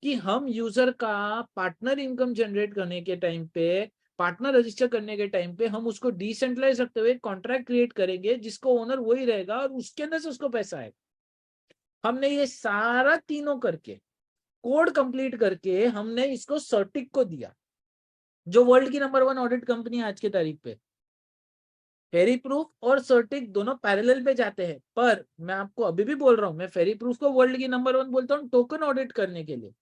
कि हम यूजर का पार्टनर इनकम जनरेट करने के टाइम पे, पार्टनर रजिस्टर करने के टाइम पे हम उसको डिसेंट्रलाइज रखते हुए कॉन्ट्रैक्ट क्रिएट करेंगे जिसको ओनर वही रहेगा और उसके अंदर से उसको पैसा आएगा। हमने ये सारा तीनों करके, कोड कंप्लीट करके हमने इसको सर्टिक को दिया, जो वर्ल्ड की नंबर 1 ऑडिट कंपनी आज की तारीख पे। फेरी प्रूफ और सर्टिक दोनों पैरेलल पे जाते हैं, पर मैं आपको अभी भी बोल रहा हूं, मैं फेरी प्रूफ को वर्ल्ड की नंबर 1 बोलता हूं टोकन ऑडिट करने के लिए।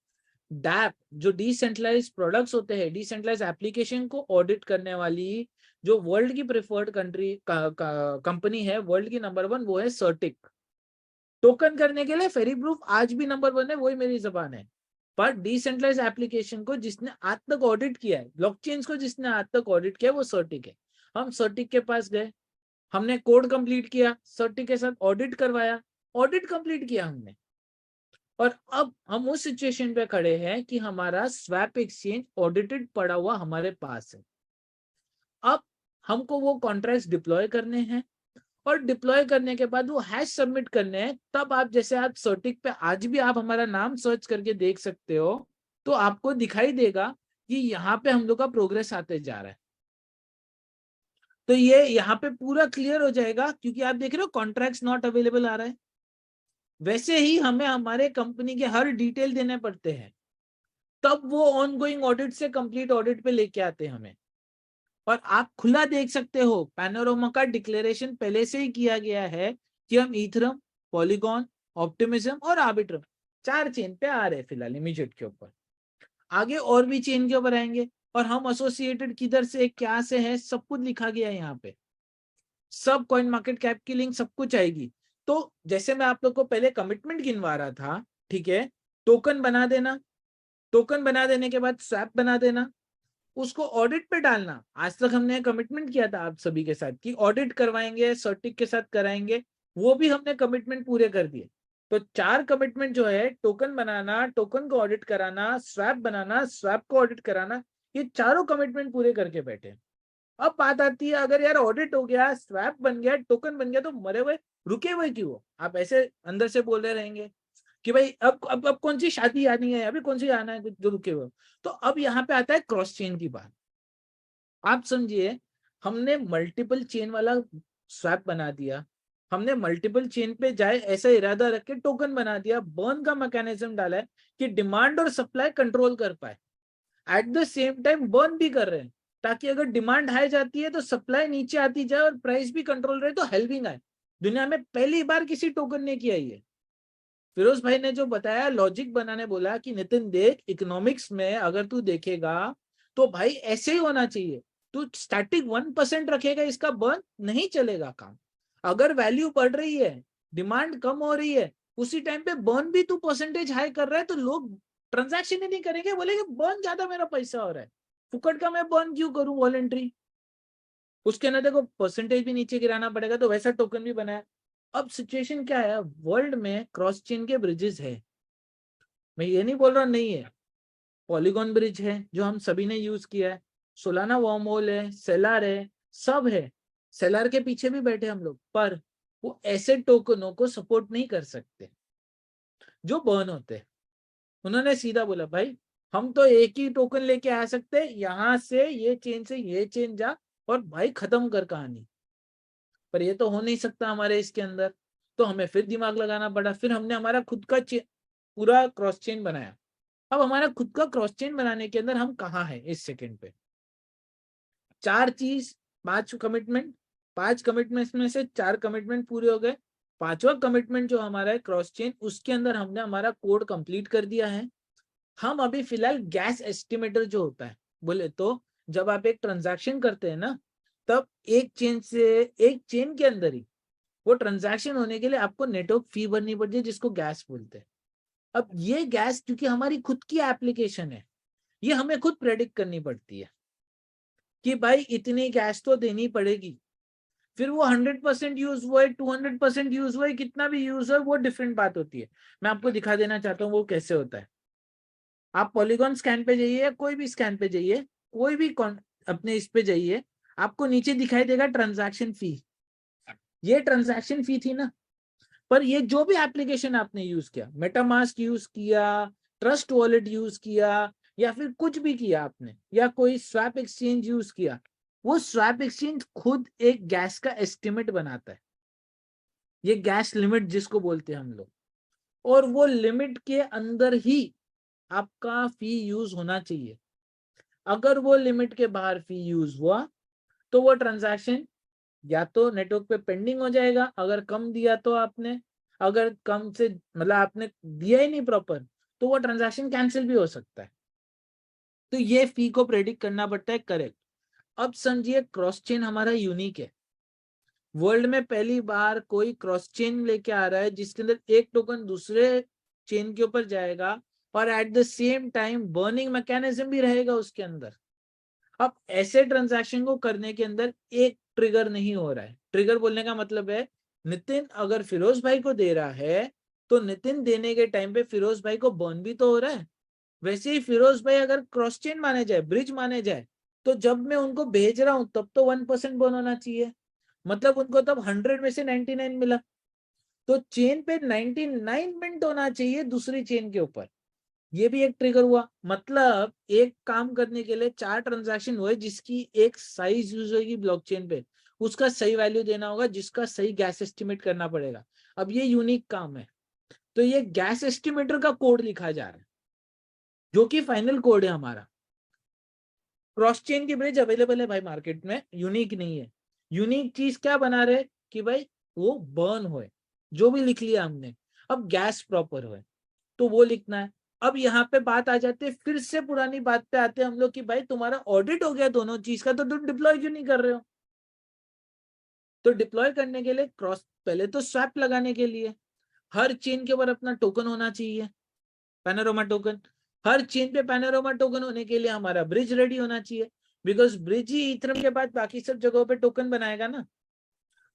डैप जो डिसेंट्रलाइज प्रोडक्ट्स होते हैं, डिसेंट्रलाइज एप्लीकेशन को ऑडिट करने वाली जो वर्ल्ड की प्रेफर्ड कंट्री कंपनी है, वर्ल्ड की नंबर 1, वो है सर्टिक। टोकन करने के लिए फेरी प्रूफ आज भी नंबर 1 है, वही मेरी जबान है। पर डिसेंट्रलाइज एप्लीकेशन को जिसने आज तक ऑडिट किया है, ब्लॉकचेन को जिसने आज तक ऑडिट किया है, वो सर्टिक है। हम सर्टिक के पास गए, हमने कोड कंप्लीट किया, सर्टिक के साथ ऑडिट करवाया, ऑडिट कंप्लीट किया हमने, और अब हम उस सिचुएशन पे खड़े हैं कि हमारा स्वैप एक्सचेंज ऑडिटेड पड़ा हुआ हमारे पास है। अब हमको वो कॉन्ट्रैक्ट्स डिप्लॉय करने हैं, और डिप्लॉय करने के बाद वो हैश सबमिट करने हैं। तब आप जैसे आप सर्टिक पे आज भी आप हमारा नाम सर्च करके देख सकते हो, तो आपको दिखाई देगा कि यहाँ पे हम लोग का प्रोग्रेस आते जा रहा है। तो ये यहाँ पे पूरा क्लियर हो जाएगा, क्योंकि आप देख रहे हो कॉन्ट्रैक्ट्स नॉट अवेलेबल आ रहा है। वैसे ही हमें हमारे कंपनी के हर डिटेल देने पड़ते हैं, तब वो ऑनगोइंग ऑडिट से कंप्लीट ऑडिट पे लेके आते हैं हमें। और आप खुला देख सकते हो, पैनोरामा का डिक्लेरेशन पहले से ही किया गया है कि हम इथरम, पॉलीगॉन, ऑप्टिमिज्म और आर्बिट्रम 4 चेन पे आ रहे हैं फिलहाल इमीडिएट के ऊपर। आगे और भी चेन के ऊपर आएंगे, और हम एसोसिएटेड किधर से क्या से है सब कुछ लिखा गया है यहाँ पे, सब कॉइन मार्केट कैप की लिंक सब कुछ आएगी। तो जैसे मैं आप लोग को पहले कमिटमेंट गिनवा रहा था, ठीक है, टोकन बना देना, टोकन बना देने के बाद स्वैप बना देना, उसको ऑडिट पे डालना। आज तक हमने कमिटमेंट किया था आप सभी के साथ कि ऑडिट करवाएंगे, सर्टिक के साथ कराएंगे, वो भी हमने कमिटमेंट पूरे कर दिए। तो 4 कमिटमेंट जो है, टोकन बनाना, टोकन को ऑडिट कराना, स्वैप बनाना, स्वैप को ऑडिट कराना, ये चारों कमिटमेंट पूरे करके बैठे। अब बात आती है, अगर यार ऑडिट हो गया, स्वैप बन गया, टोकन बन गया, तो मरे हुए रुके हुए क्यों? आप ऐसे अंदर से बोले रहेंगे कि भाई अब कौन सी शादी आनी है, अभी कौन सी आना है जो रुके हुए। तो अब यहाँ पे आता है क्रॉस चेन की बात। आप समझिए, हमने मल्टीपल चेन वाला स्वैप बना दिया, हमने मल्टीपल चेन पे जाए ऐसा इरादा रख के टोकन बना दिया, बर्न का मैकेनिज्म डाला है कि डिमांड और सप्लाई कंट्रोल कर पाए। At the same time burn भी कर रहे हैं, ताकि अगर डिमांड हाई जाती है तो सप्लाई नीचे आती जाए और प्राइस भी कंट्रोल रहे, तो हेल्पिंग आए। दुनिया में पहली बार किसी टोकन ने किया ये। फिरोज भाई ने जो बताया, लॉजिक बनाने बोला कि नितिन देख, इकोनॉमिक्स में अगर तू देखेगा तो भाई ऐसे ही होना चाहिए। तू स्टैटिक 1% रखेगा, इसका बर्न नहीं चलेगा काम। अगर वैल्यू बढ़ रही है, डिमांड कम हो रही है, उसी टाइम पे बर्न भी तू परसेंटेज हाई कर रहा है, तो लोग ट्रांजैक्शन ही नहीं करेंगे, बोलेंगे बर्न ज्यादा मेरा पैसा हो रहा है, फुकट का मैं बर्न क्यों करूं वॉलेंट्री। उसके अंदर देखो परसेंटेज भी नीचे गिराना पड़ेगा, तो वैसा टोकन भी बनाया। अब सिचुएशन क्या है, वर्ल्ड में क्रॉस चेन के ब्रिजेस है, मैं ये नहीं बोल रहा नहीं है। पॉलीगॉन ब्रिज है जो हम सभी ने यूज किया है, सोलाना वर्म होल है, सेलार है, सब है। सेलार के पीछे भी बैठे हम लोग, पर वो ऐसे टोकनों को सपोर्ट नहीं कर सकते जो बर्न होते हैं। उन्होंने सीधा बोला भाई हम तो एक ही टोकन लेके आ सकते हैं, यहां से ये चेन जा और भाई खत्म कर कहानी। पर ये तो हो नहीं सकता हमारे इसके अंदर, तो हमें फिर दिमाग लगाना पड़ा, फिर हमने हमारा खुद का पूरा क्रॉस चेन बनाया। अब हमारा खुद का क्रॉस चेन बनाने के अंदर हम कहाँ हैं इस सेकंड पे? 4 चीज, 5 कमिटमेंट, 5 कमिटमेंट में से 4 कमिटमेंट पूरे हो गए। 5वां कमिटमेंट जो हमारा है क्रॉस चेन, उसके अंदर हमने हमारा कोड कंप्लीट कर दिया है। हम अभी फिलहाल गैस एस्टिमेटर जो होता है, बोले तो जब आप एक ट्रांजैक्शन करते हैं ना, तब एक चेन के अंदर ही वो ट्रांजैक्शन होने के लिए आपको नेटवर्क फी भरनी पड़ती है, जिसको गैस बोलते हैं। अब ये गैस क्योंकि हमारी खुद की एप्लीकेशन है, ये हमें खुद प्रेडिक्ट करनी पड़ती है कि भाई इतनी गैस तो देनी पड़ेगी। फिर वो 100% यूज हुआ है, 200% यूज हुआ है, कितना भी यूज हो, वो डिफरेंट बात होती है। मैं आपको दिखा देना चाहता हूँ वो कैसे होता है। आप पॉलीगॉन स्कैन पे जाइए, कोई भी स्कैन पे जाइए, कोई भी अपने इस पे जाइए, आपको नीचे दिखाई देगा ट्रांजैक्शन फी। ये ट्रांजैक्शन फी थी ना, पर ये जो भी एप्लीकेशन आपने यूज किया, मेटामास्क यूज किया, ट्रस्ट वॉलेट यूज किया या फिर कुछ भी किया आपने, या कोई स्वैप एक्सचेंज यूज किया, वो स्वैप एक्सचेंज खुद एक गैस का एस्टिमेट बनाता है, ये गैस लिमिट जिसको बोलते हैं हम लोग, और वो लिमिट के अंदर ही आपका फी यूज होना चाहिए। अगर वो लिमिट के बाहर फी यूज हुआ तो वो ट्रांजैक्शन या तो नेटवर्क पे पेंडिंग हो जाएगा, अगर कम दिया तो आपने, अगर कम से मतलब आपने दिया ही नहीं प्रॉपर तो वो ट्रांजैक्शन कैंसिल भी हो सकता है। तो ये फी को प्रेडिक्ट करना पड़ता है करेक्ट। अब समझिए क्रॉस चेन हमारा यूनिक है, वर्ल्ड में पहली बार कोई क्रॉस चेन लेके आ रहा है जिसके अंदर एक टोकन दूसरे चेन के ऊपर जाएगा और at the same time burning mechanism भी रहेगा उसके अंदर। अब ऐसे ट्रांजैक्शन को करने के अंदर एक ट्रिगर नहीं हो रहा है। ट्रिगर बोलने का मतलब है नितिन अगर फिरोज भाई को दे रहा है तो नितिन देने के टाइम पे फिरोज भाई को बर्न भी तो हो रहा है। वैसे ही फिरोज भाई अगर क्रॉस चेन माने जाए, ब्रिज माने जाए, तो जब मैं उनको भेज रहा हूं तब तो 1% बर्न होना चाहिए, मतलब उनको तब 100 में से 99 मिला, तो चेन पे 99 मिनट होना चाहिए दूसरी चेन के ऊपर। ये भी एक ट्रिगर हुआ, मतलब एक काम करने के लिए 4 ट्रांजैक्शन हुए जिसकी एक साइज यूज होगी ब्लॉकचेन पे, उसका सही वैल्यू देना होगा, जिसका सही गैस एस्टिमेट करना पड़ेगा। अब ये यूनिक काम है, तो ये गैस एस्टिमेटर का कोड लिखा जा रहा है जो कि फाइनल कोड है हमारा। क्रॉस चेन की ब्रिज अवेलेबल है भाई मार्केट में, यूनिक नहीं है। यूनिक चीज क्या बना रहे कि भाई वो बर्न होए, जो भी लिख लिया हमने, अब गैस प्रॉपर होए तो वो लिखना है। अब यहाँ पे बात आ जाती है, फिर से पुरानी बात पे आते हैं हम लोग कि भाई तुम्हारा ऑडिट हो गया दोनों चीज का, तो तुम डिप्लॉय क्यों नहीं कर रहे हो? तो डिप्लॉय करने के लिए क्रॉस, पहले तो स्वैप लगाने के लिए हर चेन के ऊपर अपना टोकन होना चाहिए, पैनोरामा टोकन। हर चेन पे पैनोरामा टोकन होने के लिए हमारा ब्रिज रेडी होना चाहिए, बिकॉज ब्रिज ही इथरम के बाद बाकी सब जगहों पे टोकन बनाएगा ना।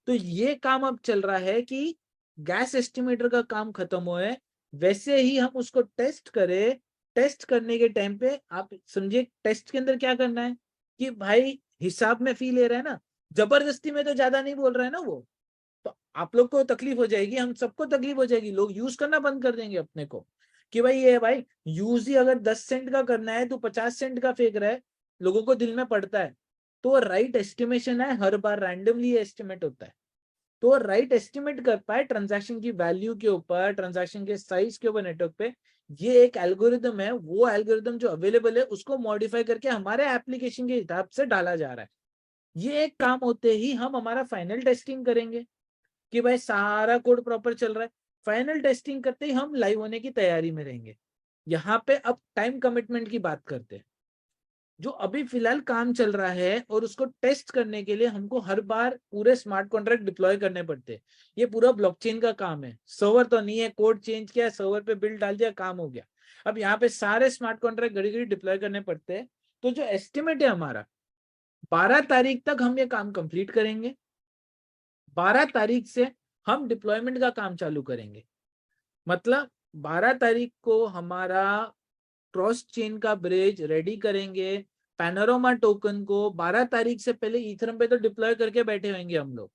तो ये काम अब चल रहा है कि गैस एस्टिमेटर का काम खत्म हो है, वैसे ही हम उसको टेस्ट करें। टेस्ट करने के टाइम पे आप समझिए टेस्ट के अंदर क्या करना है कि भाई हिसाब में फी ले रहा है ना, जबरदस्ती में तो ज्यादा नहीं बोल रहा है ना वो, तो आप लोग को तकलीफ हो जाएगी, हम सबको तकलीफ हो जाएगी, लोग यूज करना बंद कर देंगे अपने को कि भाई ये भाई यूज ही अगर 10 सेंट का करना है तो 50 सेंट का फेंक रहा है, लोगों को दिल में पड़ता है। तो राइट एस्टिमेशन है, हर बार रैंडमली एस्टिमेट होता है, तो राइट एस्टिमेट कर पाए ट्रांजैक्शन की वैल्यू के ऊपर, ट्रांजैक्शन के साइज के ऊपर नेटवर्क पे। ये एक एल्गोरिदम है, वो एल्गोरिदम जो अवेलेबल है उसको मॉडिफाई करके हमारे एप्लीकेशन के हिसाब से डाला जा रहा है। ये एक काम होते ही हम हमारा फाइनल टेस्टिंग करेंगे कि भाई सारा कोड प्रॉपर चल रहा है। फाइनल टेस्टिंग करते ही हम लाइव होने की तैयारी में रहेंगे। यहाँ पे अब टाइम कमिटमेंट की बात करते हैं, जो अभी फिलहाल काम चल रहा है और उसको टेस्ट करने के लिए हमको हर बार पूरे स्मार्ट कॉन्ट्रैक्ट डिप्लॉय करने पड़ते हैं। ये पूरा ब्लॉकचेन का काम है, सर्वर तो नहीं है, कोड चेंज किया, सर्वर पे बिल डाल दिया, काम हो गया। अब यहाँ पे सारे स्मार्ट कॉन्ट्रैक्ट घड़ी घड़ी डिप्लॉय करने पड़ते हैं। तो जो एस्टिमेट है हमारा, 12 तारीख तक हम ये काम कंप्लीट करेंगे। 12 तारीख से हम डिप्लॉयमेंट का काम चालू करेंगे, मतलब 12 तारीख को हमारा क्रॉस चेन का ब्रिज रेडी करेंगे। पैनोरामा टोकन को 12 तारीख से पहले इथरम पे तो डिप्लॉय करके बैठे होंगे हम लोग,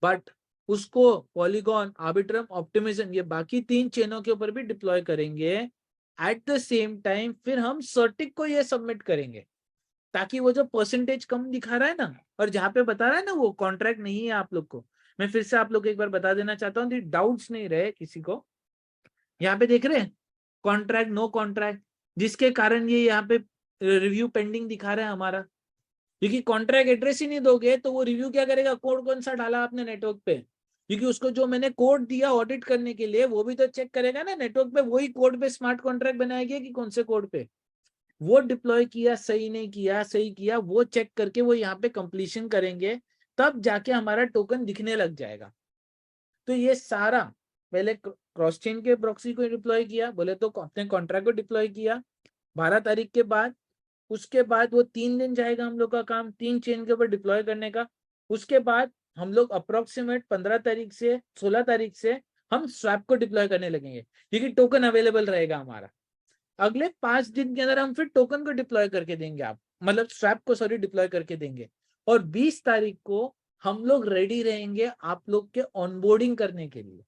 बट उसको पॉलीगॉन, आर्बिट्रम, ऑप्टिमिज्म, ये बाकी 3 चेनों के ऊपर भी डिप्लॉय करेंगे। एट द सेम टाइम फिर हम सर्टिक को ये सबमिट करेंगे, ताकि वो जो परसेंटेज कम दिखा रहा है ना, और जहां पे बता रहा है ना वो कॉन्ट्रैक्ट नहीं है आप लोग को, मैं फिर से आप लोग को एक बार बता देना चाहता हूँ, डाउट्स नहीं रहे किसी को। यहाँ पे देख रहे हैं कॉन्ट्रैक्ट, नो कॉन्ट्रैक्ट, जिसके कारण ये यहाँ पे रिव्यू पेंडिंग दिखा रहा है हमारा, क्योंकि कॉन्ट्रैक्ट एड्रेस ही नहीं दोगे तो वो रिव्यू क्या करेगा, कोड कौन सा डाला आपने नेटवर्क पे, क्योंकि उसको जो मैंने कोड दिया ऑडिट करने के लिए वो भी तो चेक करेगा ना नेटवर्क पे, वही कोड पे स्मार्ट कॉन्ट्रैक्ट बनाएगी कि कौन से कोड पे वो डिप्लॉय किया, सही नहीं किया, सही किया, वो चेक करके वो यहाँ पे कंप्लीशन करेंगे, तब जाके हमारा टोकन दिखने लग जाएगा। तो ये सारा पहले क्रॉस चेन के प्रॉक्सी को डिप्लॉय किया, बोले तो अपने कॉन्ट्रैक्ट को डिप्लॉय किया 12 तारीख के बाद। उसके बाद वो 3 दिन जाएगा हम लोग का काम 3 चेन के ऊपर डिप्लॉय करने का। उसके बाद हम लोग अप्रोक्सीमेट 15 तारीख से 16 तारीख से हम स्वैप को डिप्लॉय करने लगेंगे, क्योंकि टोकन अवेलेबल रहेगा हमारा। अगले 5 दिन के अंदर हम फिर टोकन को डिप्लॉय करके देंगे, आप मतलब स्वैप को सॉरी डिप्लॉय करके देंगे। और 20 तारीख को हम लोग रेडी रहेंगे आप लोग के ऑनबोर्डिंग करने के लिए,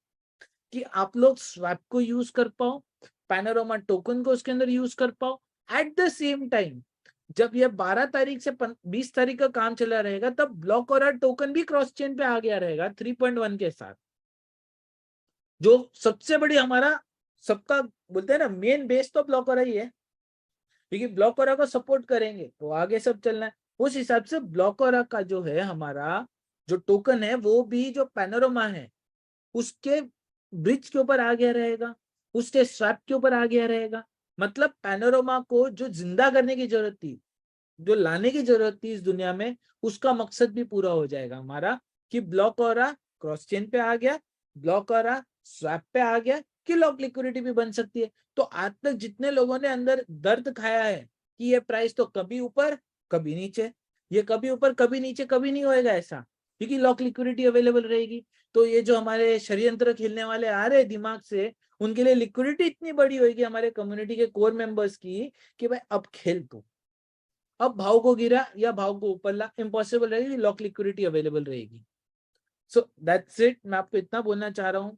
कि आप लोग स्वैप को यूज कर पाओ, पैनोरामा टोकन को उसके अंदर यूज कर पाओ। एट द सेम टाइम जब ये 12 तारीख से 20 तारीख का काम चला रहेगा तब ब्लॉक और टोकन भी क्रॉस चेन पे आ गया रहेगा 3.1 के साथ, जो सबसे बड़ी हमारा सबका बोलते हैं ना मेन बेस तो ब्लॉक और ही है, क्योंकि ब्लॉक और को सपोर्ट करेंगे तो आगे सब चलना है। उस हिसाब से ब्लॉक और का जो है हमारा जो टोकन है वो भी जो पैनोरामा है उसके ब्रिज के ऊपर आ गया रहेगा, उसके स्वैप के ऊपर आ गया रहेगा। मतलब पैनोरामा को जो जिंदा करने की जरूरत थी, जो लाने की जरूरत थी इस दुनिया में, उसका मकसद भी पूरा हो जाएगा हमारा कि ब्लॉक और क्रॉस चेन पे आ गया, ब्लॉक और स्वैप पे आ गया कि लॉक लिक्विडिटी भी बन सकती है। तो आज तक जितने लोगों ने अंदर दर्द खाया है कि ये प्राइस तो कभी ऊपर कभी नीचे, ये कभी ऊपर कभी नीचे कभी नहीं होएगा ऐसा, क्योंकि लॉक लिक्विडिटी अवेलेबल रहेगी। तो ये जो हमारे षड्यंत्र खेलने वाले आ रहे दिमाग से, उनके लिए लिक्विडिटी इतनी बड़ी होगी हमारे कम्युनिटी के कोर मेंबर्स की कि भाई अब खेल तो, अब भाव को गिरा या भाव को ऊपर ला, इम्पॉसिबल रहेगी, लॉक लिक्विडिटी अवेलेबल रहेगी। सो दैट्स इट। मैं आपको इतना बोलना चाह रहा हूँ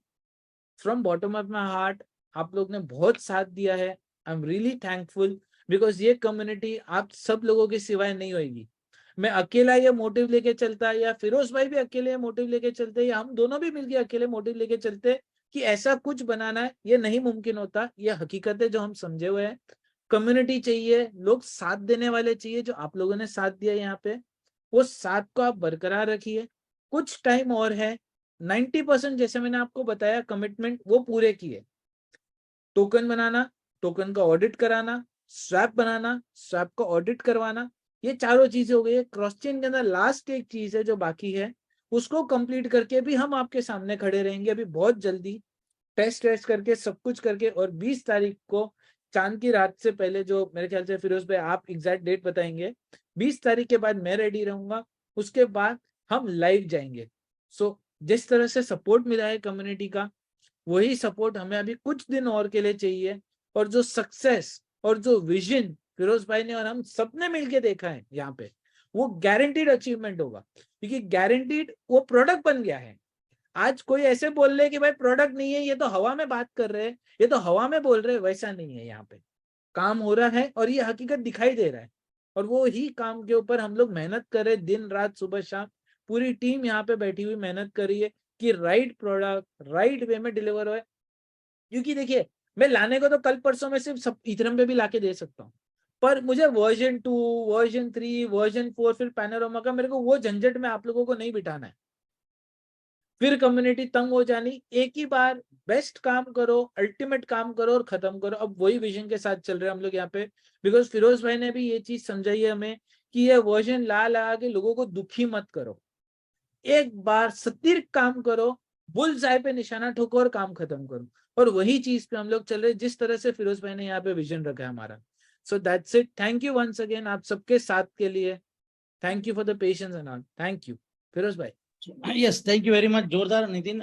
from bottom of my heart, आप लोग ने बहुत साथ दिया है। I am really thankful because ये कम्युनिटी आप सब लोगों के सिवाय नहीं होगी। मैं अकेला ये मोटिव लेके चलता या फिरोज भाई भी अकेले मोटिव लेके चलते या हम दोनों भी मिलकर अकेले मोटिव लेके चलते कि ऐसा कुछ बनाना है, ये नहीं मुमकिन होता। ये हकीकत है जो हम समझे हुए हैं। कम्युनिटी चाहिए, लोग साथ देने वाले चाहिए, जो आप लोगों ने साथ दिया यहाँ पे, वो साथ को आप बरकरार रखिए। कुछ टाइम और है, 90% जैसे मैंने आपको बताया कमिटमेंट वो पूरे किए। टोकन बनाना, टोकन का ऑडिट कराना, स्वैप बनाना, स्वैप का ऑडिट करवाना, ये चारों चीजें हो गई। क्रॉस चेन के अंदर लास्ट एक चीज है जो बाकी है, उसको कंप्लीट करके भी हम आपके सामने खड़े रहेंगे अभी बहुत जल्दी, टेस्ट करके सब कुछ करके। और 20 तारीख को चांद की रात से पहले, जो मेरे ख्याल से फिरोज भाई आप एग्जैक्ट डेट बताएंगे, 20 तारीख के बाद मैं रेडी रहूंगा, उसके बाद हम लाइव जाएंगे। सो जिस तरह से सपोर्ट मिला है कम्युनिटी का, वही सपोर्ट हमें अभी कुछ दिन और के लिए चाहिए। और जो सक्सेस और जो विजन फिरोज भाई ने और हम सबने मिलके देखा है यहाँ पे, वो गारंटीड अचीवमेंट होगा, क्योंकि गारंटीड वो प्रोडक्ट बन गया है। आज कोई ऐसे बोल रहे कि भाई प्रोडक्ट नहीं है, ये तो हवा में बात कर रहे हैं, ये तो हवा में बोल रहे हैं, वैसा नहीं है। यहाँ पे काम हो रहा है और ये हकीकत दिखाई दे रहा है, और वो ही काम के ऊपर हम लोग मेहनत कर रहे, दिन रात सुबह शाम पूरी टीम यहाँ पे बैठी हुई मेहनत कर रही है कि राइट प्रोडक्ट राइट वे में डिलीवर हो। क्योंकि देखिए, मैं लाने को तो कल परसों में सिर्फ सब इथरम पे भी लाके दे सकता हूँ, पर मुझे वर्जन 2, वर्जन 3, वर्जन 4, फिर पैनोरामा का, मेरे को वो झंझट में आप लोगों को नहीं बिठाना है, फिर कम्युनिटी तंग हो जानी। एक ही बार बेस्ट काम करो, अल्टीमेट काम करो और खत्म करो। अब वही विजन के साथ चल रहे हैं हम लोग यहाँ पे, बिकॉज फिरोज भाई ने भी ये चीज समझाई है हमें कि ये वर्जन ला ला के लोगों को दुखी मत करो, एक बार सटीक काम करो, बुल्स आई पे निशाना ठोको और काम खत्म करो। और वही चीज पे हम लोग चल रहे हैं, जिस तरह से फिरोज भाई ने यहाँ पे विजन रखा है हमारा। So that's it. Thank you once again आप सबके साथ के लिए। Thank you for the patience and all. Thank you Firoz भाई। Yes, thank you very much. जोरदार नितिन।